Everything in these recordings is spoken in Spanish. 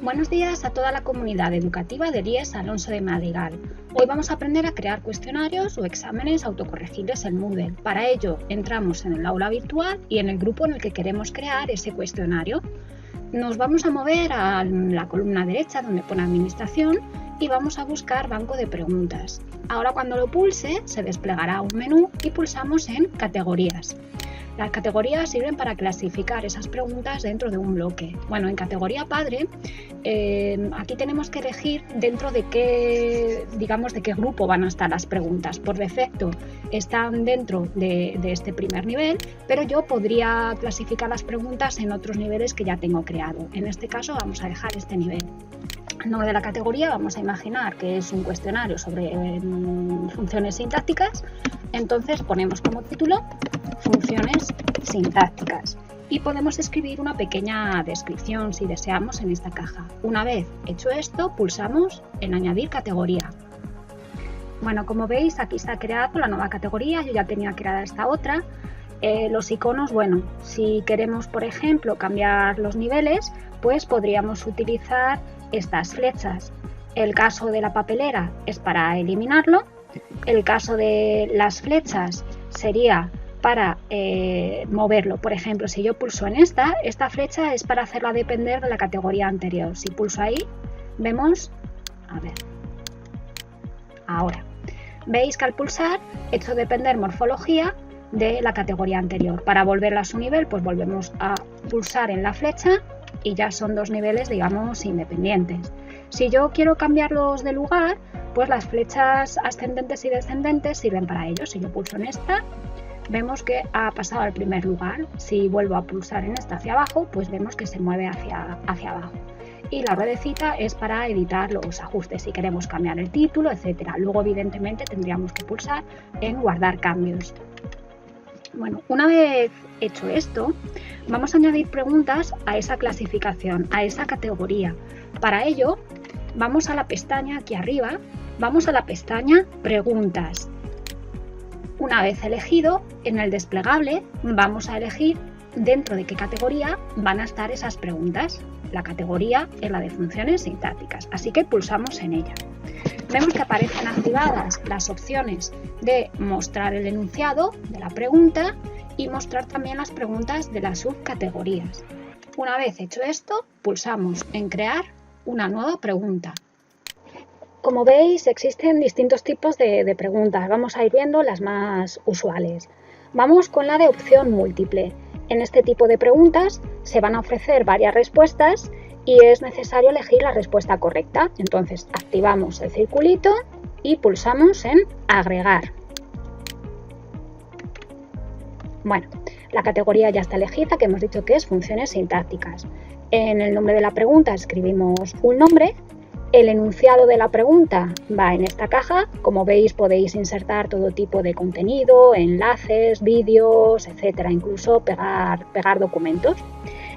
Buenos días a toda la comunidad educativa del IES Alonso de Madrigal. Hoy vamos a aprender a crear cuestionarios o exámenes autocorregibles en Moodle. Para ello, entramos en el aula virtual y en el grupo en el que queremos crear ese cuestionario. Nos vamos a mover a la columna derecha donde pone Administración y vamos a buscar Banco de Preguntas. Ahora cuando lo pulse, se desplegará un menú y pulsamos en Categorías. Las categorías sirven para clasificar esas preguntas dentro de un bloque. Bueno, en categoría padre, aquí tenemos que elegir dentro de qué grupo van a estar las preguntas. Por defecto están dentro de este primer nivel, pero yo podría clasificar las preguntas en otros niveles que ya tengo creado. En este caso vamos a dejar este nivel. El nombre de la categoría vamos a imaginar que es un cuestionario sobre funciones sintácticas, entonces ponemos como título funciones sintácticas y podemos escribir una pequeña descripción si deseamos en esta caja. Una vez hecho esto, pulsamos en añadir categoría. Bueno, como veis aquí está creada la nueva categoría, yo ya tenía creada esta otra. Los iconos, bueno, si queremos por ejemplo cambiar los niveles, pues podríamos utilizar estas flechas. El caso de la papelera es para eliminarlo, el caso de las flechas sería para moverlo. Por ejemplo, si yo pulso en esta flecha es para hacerla depender de la categoría anterior. Si pulso ahí, vemos, ahora, veis que al pulsar he hecho depender morfología de la categoría anterior. Para volverla a su nivel, pues volvemos a pulsar en la flecha y ya son dos niveles, digamos, independientes. Si yo quiero cambiarlos de lugar, pues las flechas ascendentes y descendentes sirven para ello. Si yo pulso en esta, vemos que ha pasado al primer lugar. Si vuelvo a pulsar en esta hacia abajo, pues vemos que se mueve hacia abajo. Y la ruedecita es para editar los ajustes, si queremos cambiar el título, etcétera. Luego, evidentemente, tendríamos que pulsar en guardar cambios. Bueno, una vez hecho esto, vamos a añadir preguntas a esa clasificación, a esa categoría. Para ello, vamos a la pestaña aquí arriba, vamos a la pestaña Preguntas. Una vez elegido, en el desplegable vamos a elegir dentro de qué categoría van a estar esas preguntas. La categoría es la de funciones sintácticas, así que pulsamos en ella. Vemos que aparecen activadas las opciones de mostrar el enunciado de la pregunta y mostrar también las preguntas de las subcategorías. Una vez hecho esto, pulsamos en crear una nueva pregunta. Como veis, existen distintos tipos de preguntas. Vamos a ir viendo las más usuales. Vamos con la de opción múltiple. En este tipo de preguntas se van a ofrecer varias respuestas y es necesario elegir la respuesta correcta. Entonces activamos el circulito y pulsamos en agregar. Bueno, la categoría ya está elegida, que hemos dicho que es funciones sintácticas. En el nombre de la pregunta escribimos un nombre. El enunciado de la pregunta va en esta caja. Como veis, podéis insertar todo tipo de contenido, enlaces, vídeos, etcétera, incluso pegar documentos.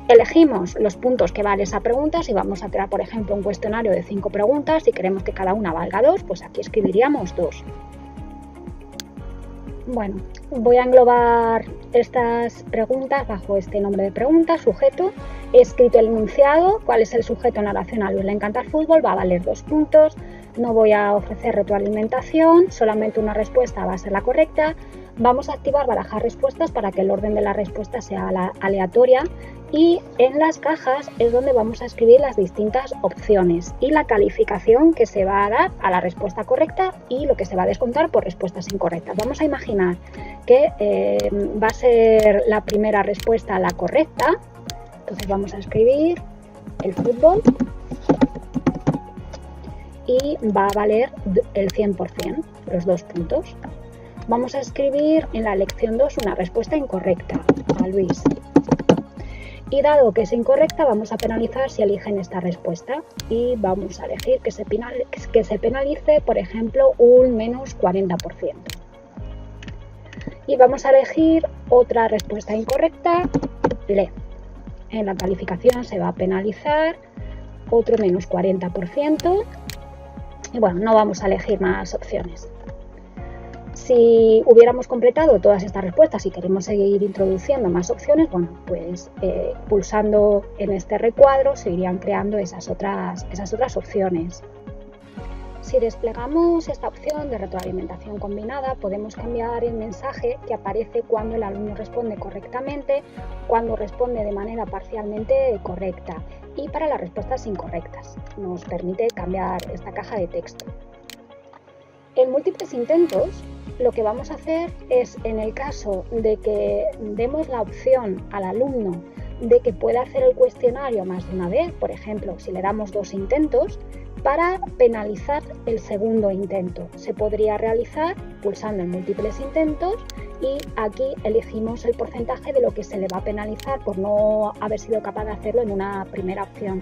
Elegimos los puntos que vale esa pregunta. Si vamos a crear, por ejemplo, un cuestionario de 5 preguntas y queremos que cada una valga 2, pues aquí escribiríamos 2. Bueno, voy a englobar estas preguntas bajo este nombre de pregunta, sujeto. He escrito el enunciado, cuál es el sujeto en la oración a Luis le encanta el fútbol, va a valer 2 puntos. No voy a ofrecer retroalimentación, solamente una respuesta va a ser la correcta. Vamos a activar barajar respuestas para que el orden de la respuesta sea aleatoria y en las cajas es donde vamos a escribir las distintas opciones y la calificación que se va a dar a la respuesta correcta y lo que se va a descontar por respuestas incorrectas. Vamos a imaginar que va a ser la primera respuesta la correcta, entonces vamos a escribir el fútbol y va a valer el 100%, los 2 puntos. Vamos a escribir en la lección 2 una respuesta incorrecta a Luis. Y dado que es incorrecta, vamos a penalizar si eligen esta respuesta. Y vamos a elegir que se penalice, por ejemplo, un menos 40%. Y vamos a elegir otra respuesta incorrecta, lee. En la calificación se va a penalizar otro menos 40%. Y bueno, no vamos a elegir más opciones. Si hubiéramos completado todas estas respuestas y queremos seguir introduciendo más opciones, bueno, pues pulsando en este recuadro se irían creando esas otras opciones. Si desplegamos esta opción de retroalimentación combinada, podemos cambiar el mensaje que aparece cuando el alumno responde correctamente, cuando responde de manera parcialmente correcta y para las respuestas incorrectas. Nos permite cambiar esta caja de texto. En múltiples intentos, lo que vamos a hacer es, en el caso de que demos la opción al alumno de que pueda hacer el cuestionario más de una vez, por ejemplo, si le damos 2 intentos, para penalizar el segundo intento. Se podría realizar pulsando en múltiples intentos y aquí elegimos el porcentaje de lo que se le va a penalizar por no haber sido capaz de hacerlo en una primera opción.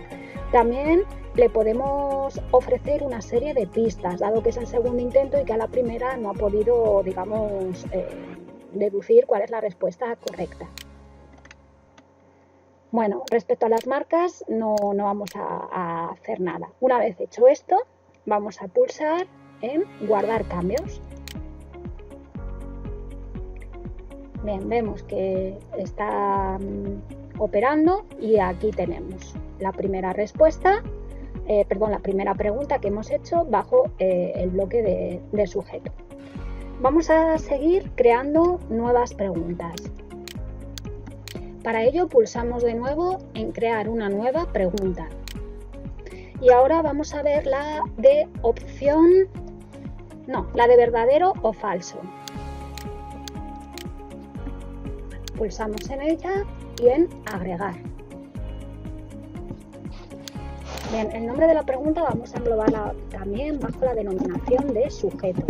También le podemos ofrecer una serie de pistas, dado que es el segundo intento y que a la primera no ha podido, digamos, deducir cuál es la respuesta correcta. Bueno, respecto a las marcas no vamos a hacer nada. Una vez hecho esto, vamos a pulsar en guardar cambios. Bien, vemos que está operando y aquí tenemos la primera respuesta, la primera pregunta que hemos hecho bajo el bloque de sujeto. Vamos a seguir creando nuevas preguntas. Para ello pulsamos de nuevo en crear una nueva pregunta. Y ahora vamos a ver la de la de verdadero o falso. Pulsamos en ella y en agregar. Bien, el nombre de la pregunta vamos a englobarla también bajo la denominación de sujeto.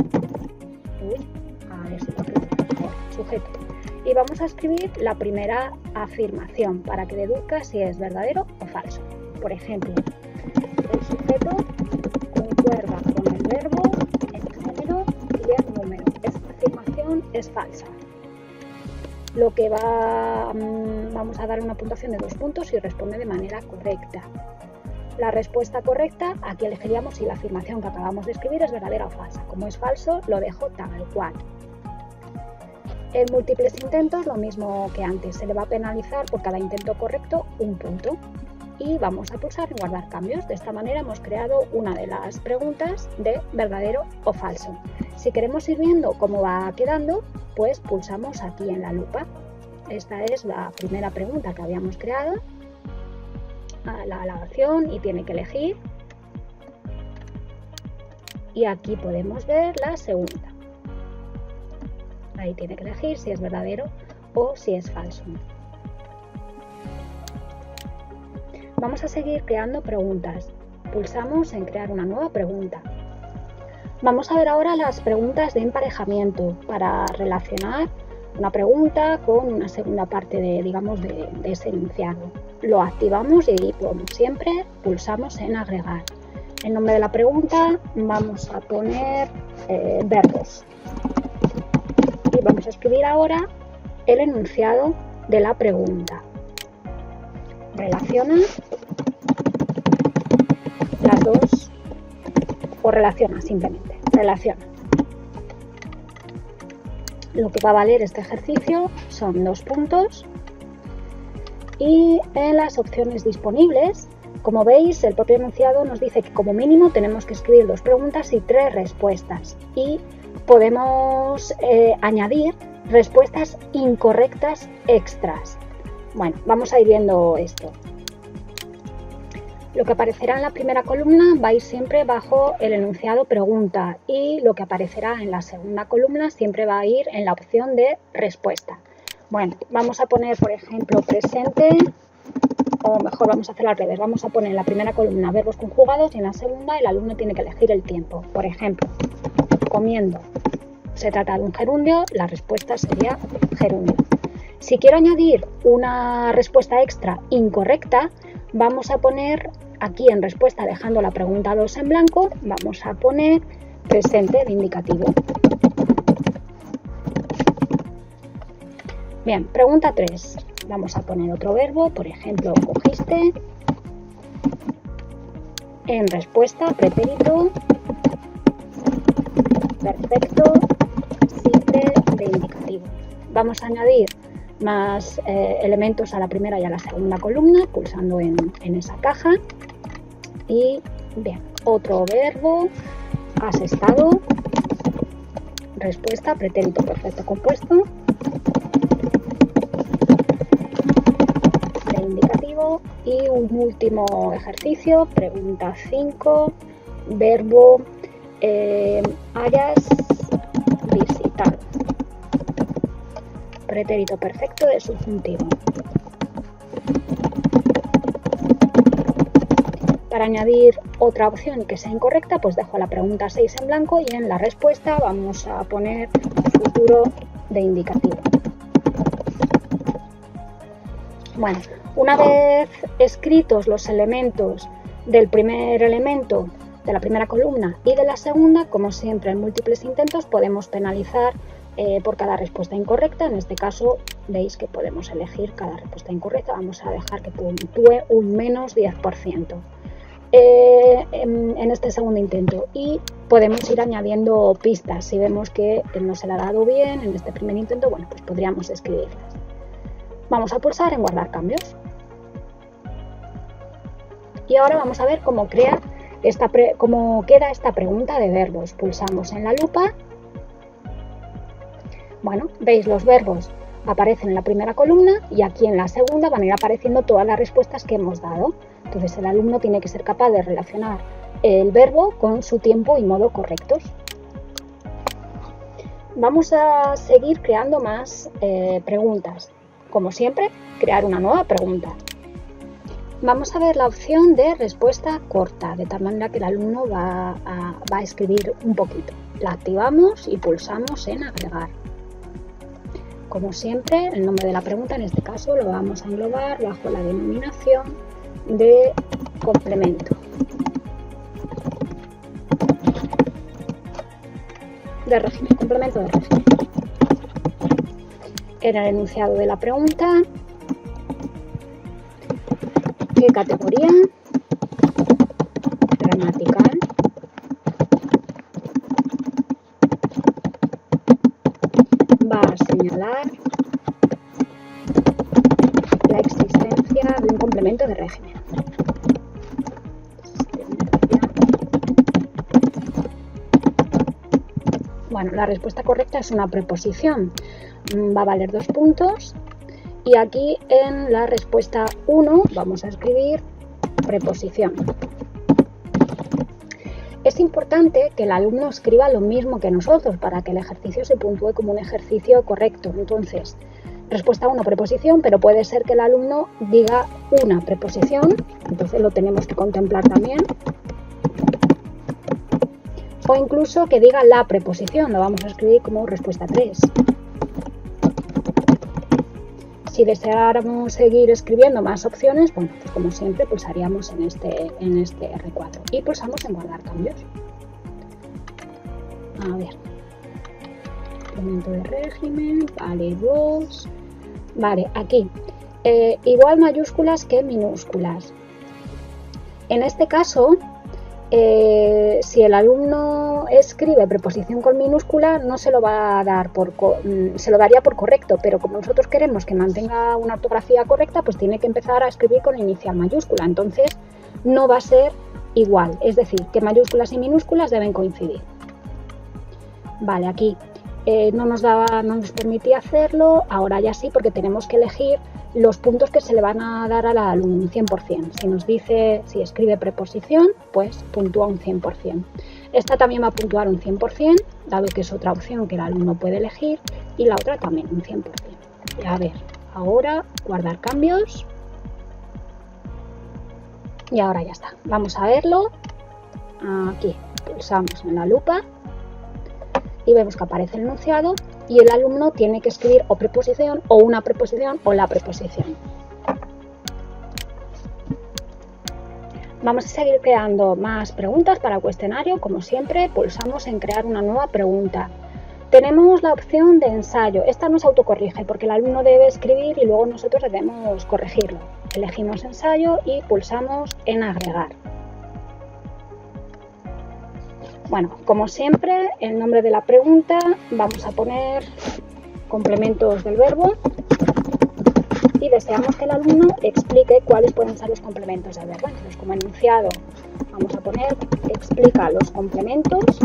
Sujeto. Y vamos a escribir la primera afirmación para que deduzca si es verdadero o falso. Por ejemplo, el sujeto concuerda con el verbo en género y en número. Esta afirmación es falsa. Lo que vamos a dar una puntuación de 2 puntos si responde de manera correcta. La respuesta correcta, aquí elegiríamos si la afirmación que acabamos de escribir es verdadera o falsa. Como es falso, lo dejo tal cual. En múltiples intentos, lo mismo que antes, se le va a penalizar por cada intento correcto 1 punto. Y vamos a pulsar en guardar cambios. De esta manera hemos creado una de las preguntas de verdadero o falso. Si queremos ir viendo cómo va quedando, pues pulsamos aquí en la lupa. Esta es la primera pregunta que habíamos creado. La opción y tiene que elegir. Y aquí podemos ver la segunda. Ahí tiene que elegir si es verdadero o si es falso. Vamos a seguir creando preguntas. Pulsamos en crear una nueva pregunta. Vamos a ver ahora las preguntas de emparejamiento para relacionar una pregunta con una segunda parte de ese enunciado. Lo activamos y, como siempre, pulsamos en agregar. El nombre de la pregunta vamos a poner verbos. Y vamos a escribir ahora el enunciado de la pregunta. Relaciona las dos, o relaciona simplemente, relaciona. Lo que va a valer este ejercicio son 2 puntos y en las opciones disponibles, como veis, el propio enunciado nos dice que como mínimo tenemos que escribir 2 preguntas y 3 respuestas y podemos añadir respuestas incorrectas extras. Bueno, vamos a ir viendo esto. Lo que aparecerá en la primera columna va a ir siempre bajo el enunciado pregunta y lo que aparecerá en la segunda columna siempre va a ir en la opción de respuesta. Bueno, vamos a poner, por ejemplo, presente, o mejor vamos a hacer al revés. Vamos a poner en la primera columna verbos conjugados y en la segunda el alumno tiene que elegir el tiempo. Por ejemplo, comiendo. Se trata de un gerundio, la respuesta sería gerundio. Si quiero añadir una respuesta extra incorrecta, vamos a poner aquí en respuesta, dejando la pregunta 2 en blanco, vamos a poner presente de indicativo. Bien, pregunta 3. Vamos a poner otro verbo, por ejemplo, cogiste. En respuesta, pretérito perfecto si de indicativo. Vamos a añadir más elementos a la primera y a la segunda columna, pulsando en esa caja. Y bien, otro verbo, has estado, respuesta, pretérito perfecto compuesto, de indicativo. Y un último ejercicio, pregunta 5, verbo, hayas visitado, pretérito perfecto de subjuntivo. Para añadir otra opción que sea incorrecta, pues dejo la pregunta 6 en blanco y en la respuesta vamos a poner futuro de indicativo. Bueno, una vez escritos los elementos del primer elemento de la primera columna y de la segunda, como siempre en múltiples intentos podemos penalizar por cada respuesta incorrecta. En este caso veis que podemos elegir cada respuesta incorrecta. Vamos a dejar que puntúe un menos 10%. En este segundo intento, y podemos ir añadiendo pistas si vemos que no se le ha dado bien en este primer intento. Bueno, pues podríamos escribirlas. Vamos a pulsar en guardar cambios y ahora vamos a ver cómo queda esta pregunta de verbos. Pulsamos en la lupa. Bueno, veis, los verbos aparecen en la primera columna y aquí en la segunda van a ir apareciendo todas las respuestas que hemos dado. Entonces el alumno tiene que ser capaz de relacionar el verbo con su tiempo y modo correctos. Vamos a seguir creando más preguntas. Como siempre, crear una nueva pregunta. Vamos a ver la opción de respuesta corta, de tal manera que el alumno va a escribir un poquito. La activamos y pulsamos en agregar. Como siempre, el nombre de la pregunta, en este caso, lo vamos a englobar bajo la denominación de complemento. De régimen, complemento de régimen. En el enunciado de la pregunta, ¿qué categoría? Gramatical. Va a señalar la existencia de un complemento de régimen. Bueno, la respuesta correcta es una preposición. Va a valer 2 puntos. Y aquí en la respuesta 1 vamos a escribir preposición. Es importante que el alumno escriba lo mismo que nosotros para que el ejercicio se puntúe como un ejercicio correcto. Entonces, respuesta 1, preposición, pero puede ser que el alumno diga una preposición, entonces lo tenemos que contemplar también. O incluso que diga la preposición, lo vamos a escribir como respuesta 3. Si deseáramos seguir escribiendo más opciones, bueno, pues como siempre pulsaríamos en este R4 y pulsamos en guardar cambios. A ver, complemento de régimen, vale, 2, vale, aquí, igual mayúsculas que minúsculas. En este caso, si el alumno escribe preposición con minúscula, no se lo va a dar se lo daría por correcto, pero como nosotros queremos que mantenga una ortografía correcta, pues tiene que empezar a escribir con inicial mayúscula. Entonces no va a ser igual, es decir, que mayúsculas y minúsculas deben coincidir. Vale, aquí no nos permitía hacerlo, ahora ya sí, porque tenemos que elegir los puntos que se le van a dar al alumno, un 100%. Si nos dice, si escribe preposición, pues puntúa un 100%. Esta también va a puntuar un 100%, dado que es otra opción que el alumno puede elegir, y la otra también un 100%. Y a ver, ahora guardar cambios. Y ahora ya está. Vamos a verlo. Aquí pulsamos en la lupa y vemos que aparece el enunciado y el alumno tiene que escribir o preposición o una preposición o la preposición. Vamos a seguir creando más preguntas para el cuestionario. Como siempre, pulsamos en crear una nueva pregunta. Tenemos la opción de ensayo. Esta no se autocorrige porque el alumno debe escribir y luego nosotros debemos corregirlo. Elegimos ensayo y pulsamos en agregar. Bueno, como siempre, el nombre de la pregunta vamos a poner complementos del verbo y deseamos que el alumno explique cuáles pueden ser los complementos del verbo. Entonces, como enunciado, vamos a poner explica los complementos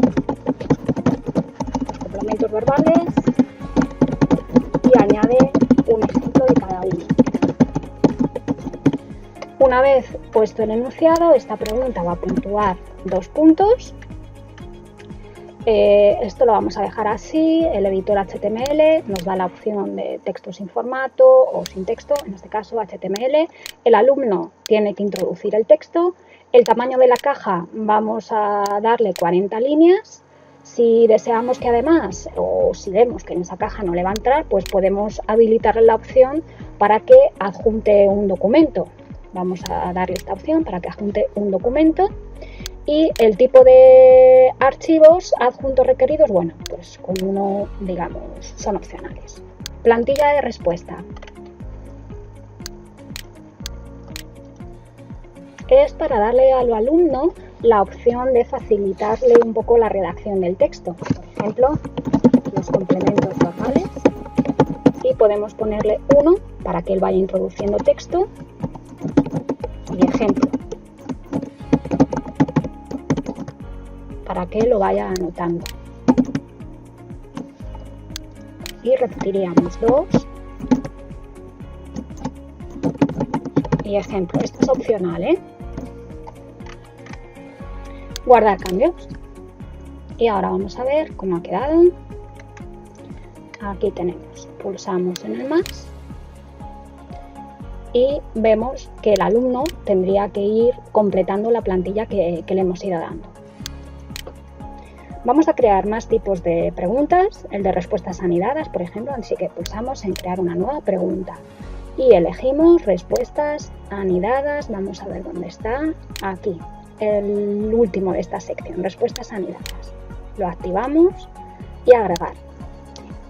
verbales y añade un ejemplo de cada uno. Una vez puesto el enunciado, esta pregunta va a puntuar 2 puntos. Esto lo vamos a dejar así. El editor HTML nos da la opción de texto sin formato o sin texto, en este caso HTML. El alumno tiene que introducir el texto. El tamaño de la caja vamos a darle 40 líneas. Si deseamos que además, o si vemos que en esa caja no le va a entrar, pues podemos habilitarle la opción para que adjunte un documento. Vamos a darle esta opción para que adjunte un documento. Y el tipo de archivos adjuntos requeridos, bueno, pues con uno, digamos, son opcionales. Plantilla de respuesta. Es para darle al alumno la opción de facilitarle un poco la redacción del texto. Por ejemplo, los complementos verbales. Y podemos ponerle 1 para que él vaya introduciendo texto y ejemplo, para que lo vaya anotando. Y repetiríamos 2 y ejemplo. Esto es opcional, ¿eh? Guardar cambios. Y ahora vamos a ver cómo ha quedado. Aquí tenemos, pulsamos en el más y vemos que el alumno tendría que ir completando la plantilla que le hemos ido dando. Vamos a crear más tipos de preguntas, el de respuestas anidadas, por ejemplo, así que pulsamos en crear una nueva pregunta y elegimos respuestas anidadas. Vamos a ver dónde está, aquí, el último de esta sección, respuestas anidadas. Lo activamos y agregar.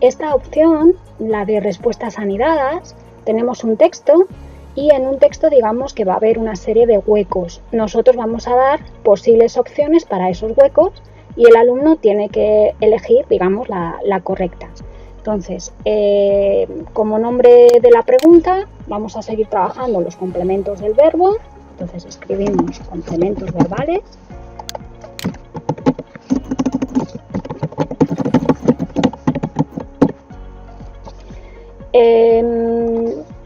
Esta opción, la de respuestas anidadas, tenemos un texto y en un texto digamos que va a haber una serie de huecos. Nosotros vamos a dar posibles opciones para esos huecos y el alumno tiene que elegir, digamos, la correcta. Entonces, como nombre de la pregunta, vamos a seguir trabajando los complementos del verbo. Entonces, escribimos complementos verbales.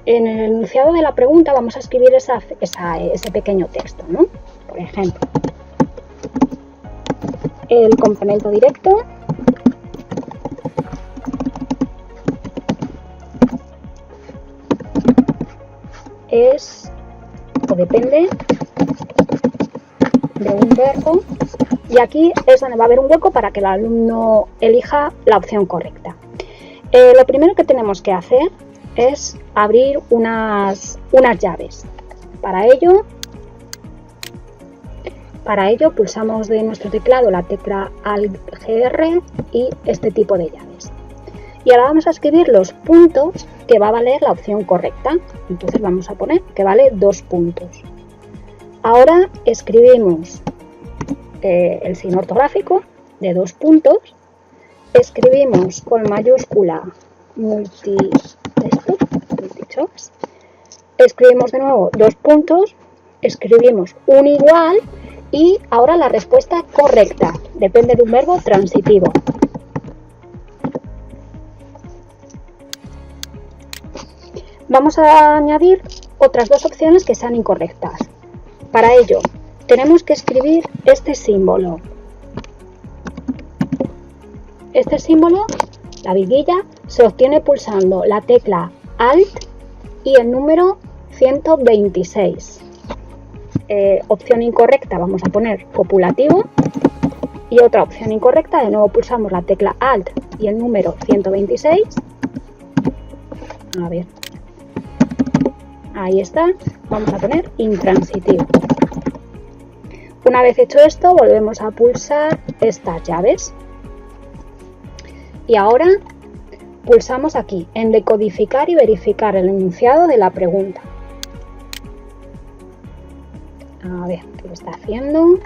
En el enunciado de la pregunta vamos a escribir ese pequeño texto, ¿no? Por ejemplo, el complemento directo es o depende de un verbo y aquí es donde va a haber un hueco para que el alumno elija la opción correcta. Lo primero que tenemos que hacer es abrir unas llaves. Para ello pulsamos de nuestro teclado la tecla Alt-GR y este tipo de llaves. Y ahora vamos a escribir los puntos que va a valer la opción correcta. Entonces vamos a poner que vale 2 puntos. Ahora escribimos el signo ortográfico de 2 puntos. Escribimos con mayúscula multichoice. Escribimos de nuevo 2 puntos. Escribimos un igual y ahora la respuesta correcta. Depende de un verbo transitivo. Vamos a añadir otras 2 opciones que sean incorrectas. Para ello, tenemos que escribir este símbolo. Este símbolo, la virguilla, se obtiene pulsando la tecla Alt y el número 126. Opción incorrecta vamos a poner copulativo y otra opción incorrecta, de nuevo pulsamos la tecla Alt y el número 126. A ver. Ahí está, vamos a poner intransitivo. Una vez hecho esto, volvemos a pulsar estas llaves. Y ahora pulsamos aquí en decodificar y verificar el enunciado de la pregunta. A ver, ¿qué lo está haciendo?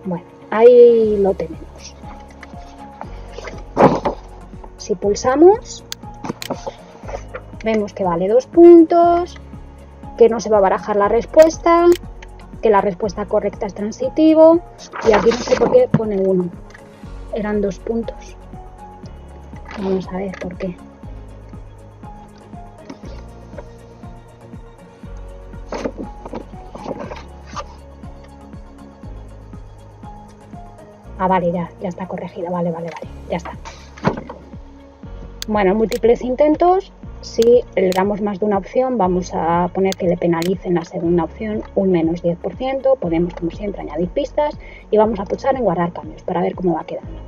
Bueno, ahí lo tenemos. Si pulsamos, vemos que vale 2 puntos, que no se va a barajar la respuesta, que la respuesta correcta es transitivo, y aquí no sé por qué pone 1. Eran 2 puntos. Vamos a ver por qué. Ah, vale, ya está corregida. Vale, ya está. Bueno, múltiples intentos. Si le damos más de una opción, vamos a poner que le penalicen la segunda opción un menos 10%. Podemos, como siempre, añadir pistas y vamos a pulsar en guardar cambios para ver cómo va quedando.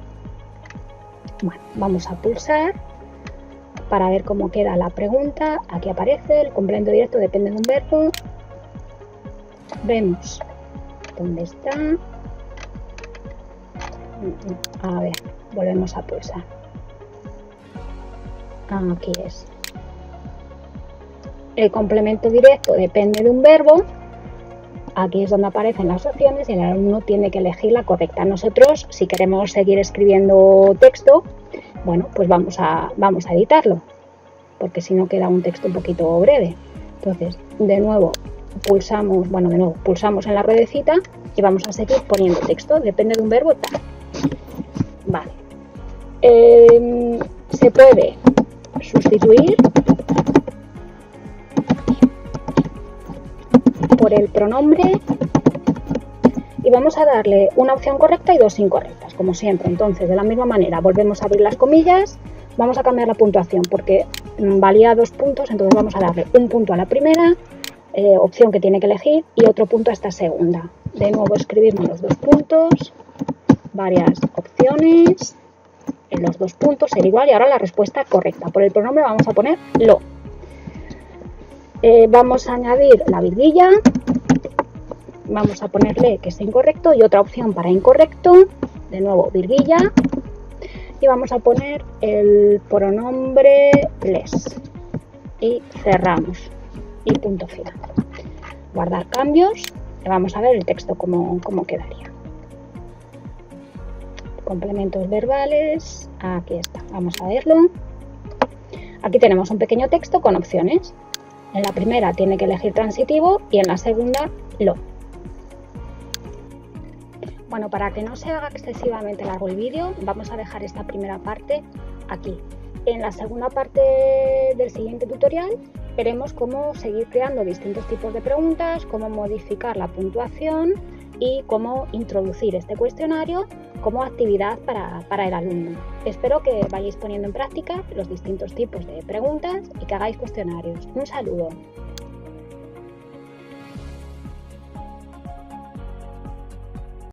Bueno, vamos a pulsar para ver cómo queda la pregunta. Aquí aparece el complemento directo depende de un verbo. Vemos dónde está. A ver, volvemos a pulsar. Aquí es. El complemento directo depende de un verbo. Aquí es donde aparecen las opciones y el alumno tiene que elegir la correcta. Nosotros, si queremos seguir escribiendo texto, bueno, pues vamos a editarlo, porque si no queda un texto un poquito breve. Entonces, de nuevo pulsamos en la ruedecita y vamos a seguir poniendo texto. Depende de un verbo tal. Vale. Se puede sustituir por el pronombre y vamos a darle una opción correcta y 2 incorrectas, como siempre. Entonces, de la misma manera, volvemos a abrir las comillas, vamos a cambiar la puntuación porque valía 2 puntos, entonces vamos a darle 1 punto a la primera opción que tiene que elegir y otro punto a esta segunda. De nuevo escribimos los 2 puntos, varias opciones, en los 2 puntos será igual y ahora la respuesta correcta. Por el pronombre vamos a poner lo. Vamos a añadir la virguilla, vamos a ponerle que es incorrecto y otra opción para incorrecto, de nuevo virguilla, y vamos a poner el pronombre les y cerramos y punto final. Guardar cambios y vamos a ver el texto cómo quedaría. Complementos verbales, aquí está, vamos a verlo. Aquí tenemos un pequeño texto con opciones. En la primera tiene que elegir transitivo y en la segunda lo. Bueno, para que no se haga excesivamente largo el vídeo, vamos a dejar esta primera parte aquí. En la segunda parte del siguiente tutorial veremos cómo seguir creando distintos tipos de preguntas, cómo modificar la puntuación y cómo introducir este cuestionario como actividad para el alumno. Espero que vayáis poniendo en práctica los distintos tipos de preguntas y que hagáis cuestionarios. Un saludo.